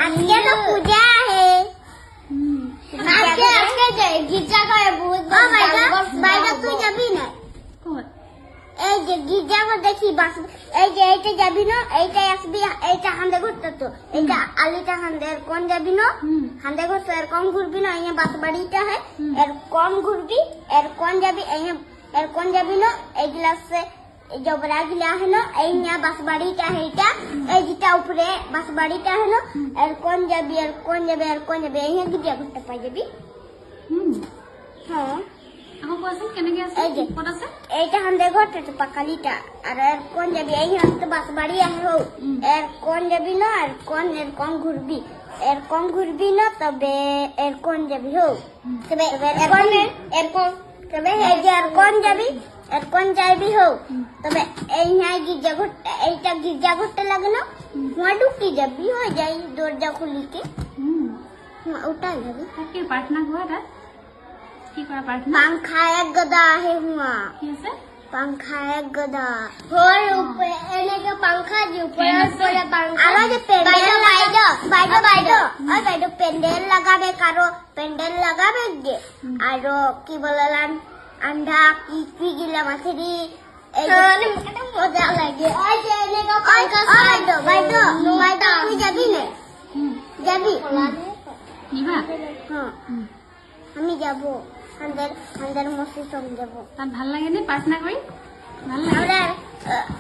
আজকে তো পূজা है আজকে যাই গির্জা করে বহুত বাইরে তুই যাবি না এই যে গির্জা করে দেখি বাস এই যে এইটা যাবি না এইটা আসবি এইটা হান্দে ঘুরতে তো এইটা আলিটা হান্দে কোন যাবি না হান্দে ঘুরতে এর কম ঘুরবি না এই বাস বাড়িটা है এর কম ঘুরবি এর কোন যাবি এই এর কোন যাবি না এই গ্লাসে जो बड़ा गिला है ना यहाँ बस बाड़ी का है क्या जिता ऊपरे बस बाड़ी का है ना एर कौन जाबी यहाँ गिरिया घुट्टा पाई जाबी हाँ আকৌ কোৱাচোন কেনেকৈ আছে ক'ত আছে এইটা হান্দে ঘৰতে তো পাকালিটা আর एर कौन जाबी यहाँ तो बस बाड़ी है हो एर कौन जाबी ना एर कौन घुरबी ना तबे एर कौन जाबी हो तबे एर कौन जाबी এর কোন যাবি হো তবে এই নাই গির্জা ঘুরতে লাগে না वहां ঢুকি যাবি হয়ে যাই দরজা খুলিকে ওটাই যাবি কি প্রার্থনা করা তাত কি করা প্রার্থনা पंखा एक गदा है हुआ কি আছে पंखा एक गदा और ऊपर एने के पंखा जे ऊपर पंखा आरो जे पेंडेल বাইদো আর বাইদো পেন্ডেল লাগাবে কারো পেন্ডেল লাগাবে গে আরো কি বললাম अंडा की गिला मछली मजा लगे বাইদো তুই যাবি না যাবি নিবা হ্যাঁ আমি যাব আন্দার মসজিদ সঙ্গে যাব তাত ভাল লাগে নে প্রার্থনা করি ভাল লাগে আমরা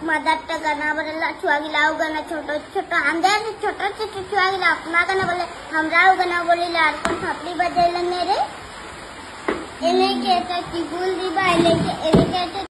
মাদারটা গানা বলে ছুয়া গিলাও গানা ছোট ছোট আন্দার ছোট ছোট ছুয়া গিলা अपना गाना बोले हमराও गाना बोलिला আর কোন থাপড়ি বাজাইলা নে রে এনে কে তা কি ভুল দিবা এনে কে